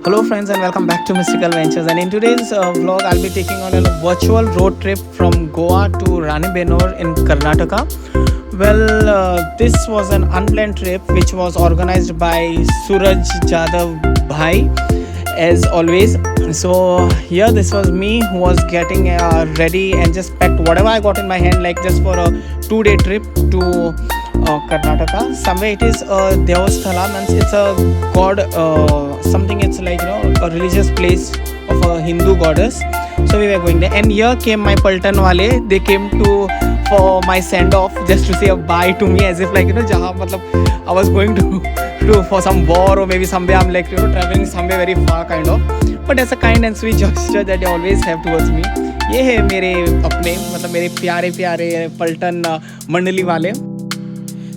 Hello, friends, and welcome back to Mystical Ventures. And in today's vlog, I'll be taking on a virtual road trip from Goa to Ranebenur in Karnataka. Well, this was an unplanned trip which was organized by Suraj Jadhav Bhai, as always. So here, this was me who was getting ready and just packed whatever I got in my hand, like just for a 2-day trip to Karnataka. Somewhere it is Devasthala, means it's a god, something, it's like, a religious place of a Hindu goddess. So we were going there, and here came my Paltan wale. They came to for my send off, just to say a bye to me, as if like, jahan matlab I was going to for some war, or maybe somewhere I'm like, traveling somewhere very far kind of. But as a kind and sweet gesture that they always have towards me. ये है मेरे अपने मतलब मेरे प्यारे प्यारे पल्टन मंडली वाले.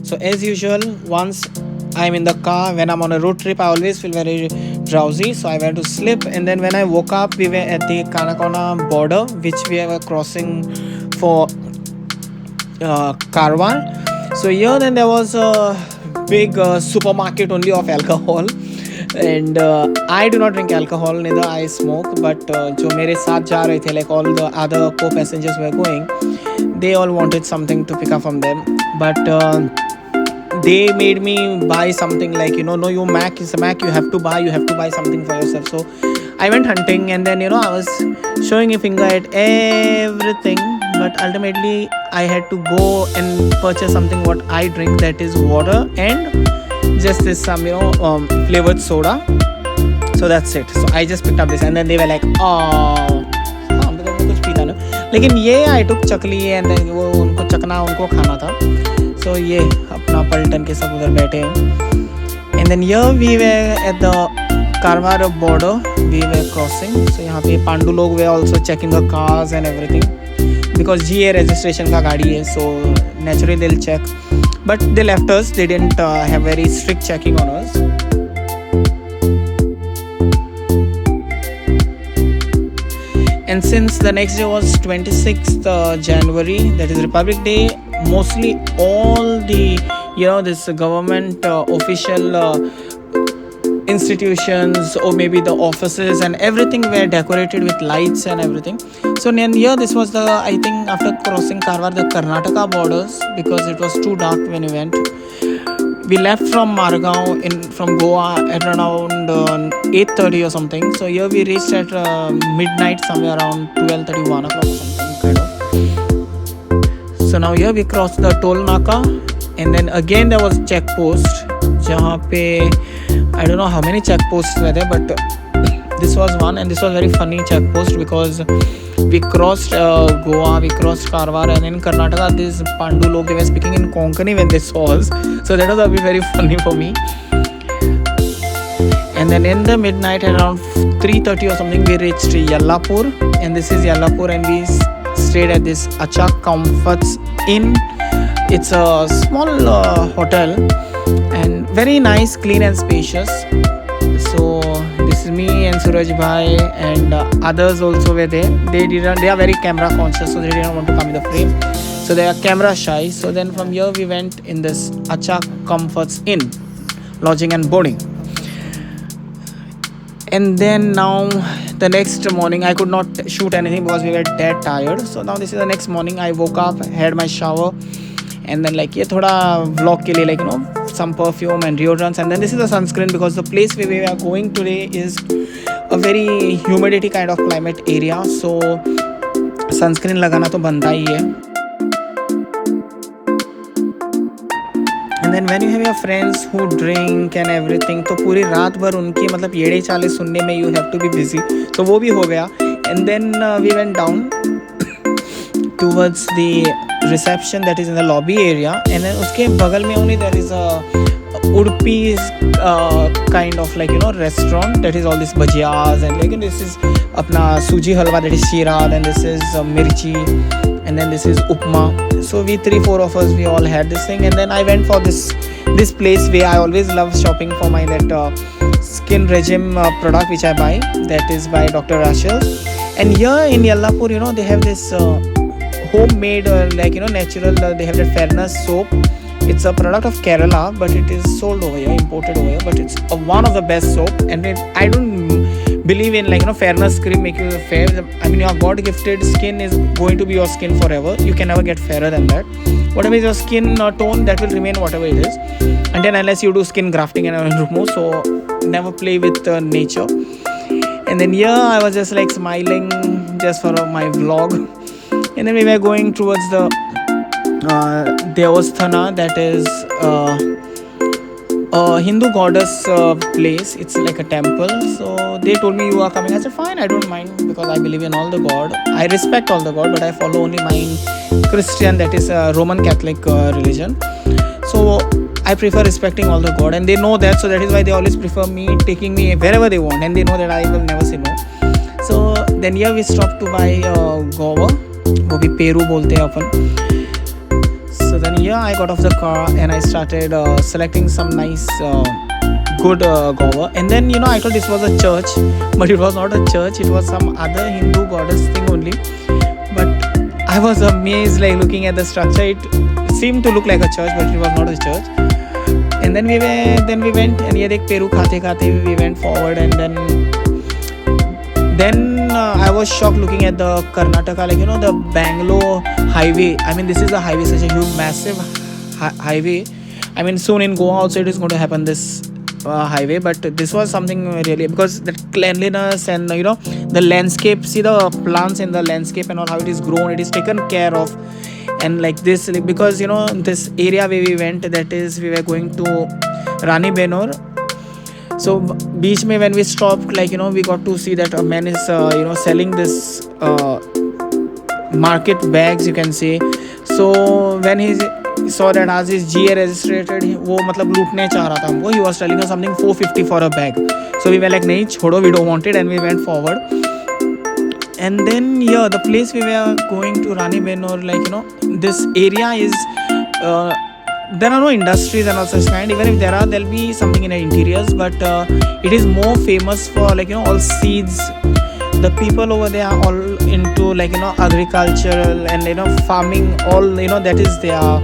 So as usual, once I'm in the car, when I'm on a road trip, I always feel very drowsy. So I went to sleep, and then when I woke up, we were at the Kanakona border, which we were crossing for Karwar. So here then there was a big supermarket only of alcohol. And I do not drink alcohol, neither I smoke. But जो मेरे साथ जा रहे थे, like all the other co-passengers were going, they all wanted something to pick up from them. But they made me buy something like, no, you Mac is a Mac, you have to buy something for yourself. So I went hunting, and then, I was showing a finger at everything. But ultimately, I had to go and purchase something what I drink, that is water and just this some flavored soda. So that's it. So I just picked up this, and then they were like, oh, हम तो कुछ पीता नहीं, लेकिन ये I took chakli, and then वो उनको चकना उनको खाना था. So ये अपना पलटन के सब उधर बैठे हैं. And then here we were at the Karwar border, we were crossing. So यहाँ पे पांडु लोग were also checking the cars and everything, because GA registration का गाड़ी है, so naturally they'll check. But they left us. They didn't have very strict checking on us. And since the next day was 26th January, that is Republic Day, mostly all the this government official institutions, or maybe the offices and everything were decorated with lights and everything. So then here, this was I think after crossing Karwar, the Karnataka borders, because it was too dark when we went. We left from Margao from Goa at around 8:30 or something. So here we reached at midnight, somewhere around 12:30, 1 o'clock or something kind of. So now here we crossed the toll naka, and then again there was checkpost. Jahan pe I don't know how many checkposts were there, but this was one, and this was very funny checkpost, because we crossed Goa, we crossed Karwar, and in Karnataka, these Pandu log, they were speaking in Konkani when they saw us. So that was very funny for me. And then in the midnight, around 3:30 or something, we reached Yellapur, and this is Yellapur, and we stayed at this Achak Comforts Inn. It's a small hotel, and very nice, clean and spacious. So this is me and Suraj Bhai, and others also were there. They are very camera conscious, so they didn't want to come in the frame. So they are camera shy. So then from here we went in this Achak Comforts Inn, lodging and boarding. And then now the next morning, I could not shoot anything because we were dead tired. So now this is the next morning. I woke up, had my shower, and then like ये थोड़ा vlog के लिए, like some perfume and deodorants, and then this is the sunscreen, because the place where we are going today is a very humidity kind of climate area. So sunscreen लगाना तो बनता ही है. And then when you have your friends who drink and everything, तो पूरी रात भर उनकी मतलब येड़े चाले सुनने में you have to be busy. So वो भी हो गया. And then we went down towards the reception that is in the lobby area, and then उसके बगल में only there is a Udupi kind of like restaurant that is all this bhajiyas, and like this is अपना सूजी हलवा, that is sheera, then this is mirchi, and then this is upma. So we 3-4 of us, we all had this thing, and then I went for this place where I always love shopping for my that skin regime product which I buy, that is by Dr. Rachel. And here in Yellapur, they have this homemade natural, they have that fairness soap. It's a product of Kerala, but it is sold over here, imported over here, but it's one of the best soap, and I don't believe in, like, fairness cream make you fair. I mean, your God gifted skin is going to be your skin forever. You can never get fairer than that. Whatever is your skin tone, that will remain whatever it is, and then unless you do skin grafting and remove. So never play with nature. And then here I was just like smiling just for my vlog, and then we were going towards the Devasthana, that is a Hindu goddess place. It's like a temple. So they told me you are coming. I said fine, I don't mind, because I believe in all the god. I respect all the god, but I follow only my Christian, that is Roman Catholic religion. So I prefer respecting all the god, and they know that. So that is why they always prefer me taking me wherever they want, and they know that I will never say no. So then here we stopped to buy guava, वो भी Peru बोलते हैं अपन. So then here I got off the car and I started selecting some nice good guava. And then I thought this was a church, but it was not a church. It was some other Hindu goddess thing only. But I was amazed, like, looking at the structure. It seemed to look like a church, but it was not a church. And then we went, and ये देख Peru खाते खाते we went forward, and then I was shocked looking at the Karnataka, like, the Bangalore highway. I mean, this is a highway, such a huge, massive highway. I mean, soon in Goa also it is going to happen, this highway. But this was something really, because the cleanliness and the landscape, see the plants in the landscape and all, how it is grown, it is taken care of. And like this, because this area where we went, that is, we were going to Rani Benor. So beach mein when we stopped, like, we got to see that a man is selling this market bags, you can say. So when he saw that as his GA registered, वो मतलब लूटने चाह रहा था हमको. He was telling us something 450 for a bag. So we were like, नहीं छोड़ो, we don't want it, and we went forward. And then here the place we were going to, Rani Benor, like, this area is there are no industries and all such kind. Even if there are, there'll be something in the interiors, but it is more famous for, like, all seeds. The people over there are all into, like, agricultural and farming, all, that is their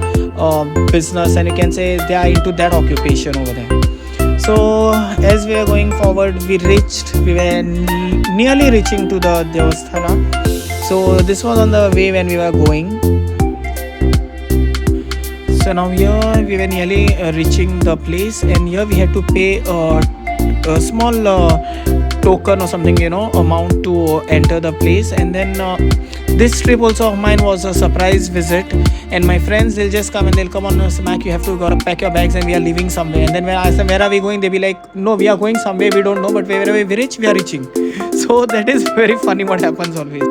business, and you can say they are into that occupation over there. So as we were going forward, we were nearly reaching to the Devasthana. So this was on the way when we were going. So now here we were nearly reaching the place, and here we had to pay a small token or something, amount to enter the place. And then this trip also of mine was a surprise visit, and my friends, they'll just come and they'll come on smack, you have to go pack your bags and we are leaving somewhere. And then when I ask them where are we going, they'll be like, no, we are going somewhere, we don't know, but wherever we reach, we are reaching. So that is very funny what happens always.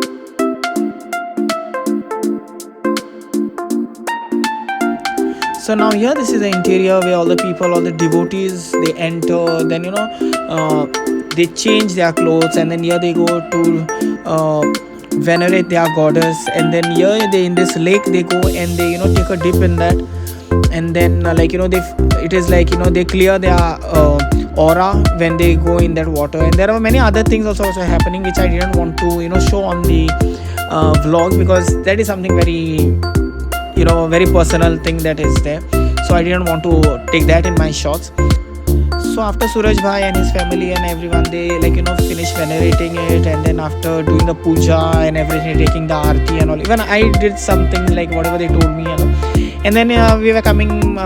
So now here, this is the interior where all the people, all the devotees, they enter. Then they change their clothes, and then here they go to venerate their goddess. And then here they, in this lake, they go and they take a dip in that. And then it is like they clear their aura when they go in that water. And there are many other things also happening, which I didn't want to show on the vlog, because that is something very very personal thing that is there. So I didn't want to take that in my shots. So after Suraj Bhai and his family and everyone, they finish venerating it, and then after doing the puja and everything, taking the aarti and all, even I did something like whatever they told me, and then we were coming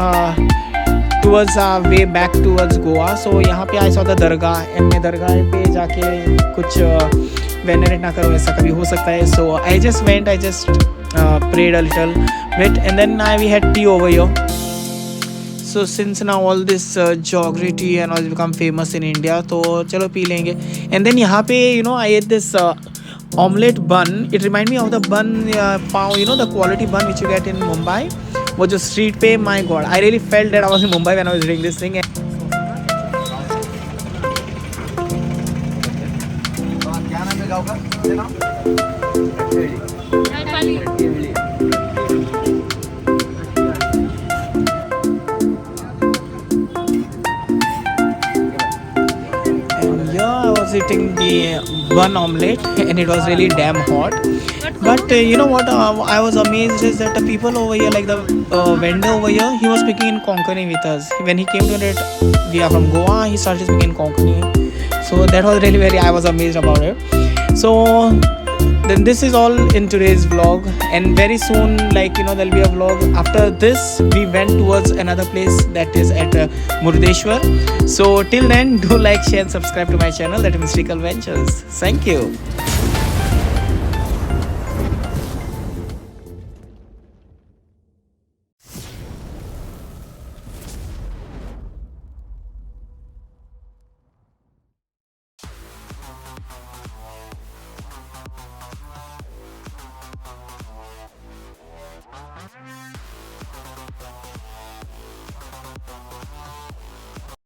towards our way back towards Goa. So यहाँ पे I saw the dargah, and मैं dargah पे जाके कुछ venerate ना करूँ, ऐसा कभी हो सकता है. So I just went, I just prayed a little bit, and then we had tea over here. So since now all this jaggery tea and all has become famous in India, तो चलो P लेंगे. And then यहाँ पे I ate this omelette bun. It reminded me of the bun pav, the quality bun which you get in Mumbai. वो जो street पे, my god, I really felt that I was in Mumbai when I was doing this thing. Eating the bun omelette, and it was really damn hot. But you know what I was amazed is that the people over here, like the vendor over here, he was speaking in Konkani with us. When he came to it, we are from Goa, he started speaking in Konkani. So that was really very, I was amazed about it. So then this is all in today's vlog, and very soon, like there'll be a vlog after this. We went towards another place that is at Murdeshwar. So till then, do like, share and subscribe to my channel, that is Mystical Ventures. Thank you.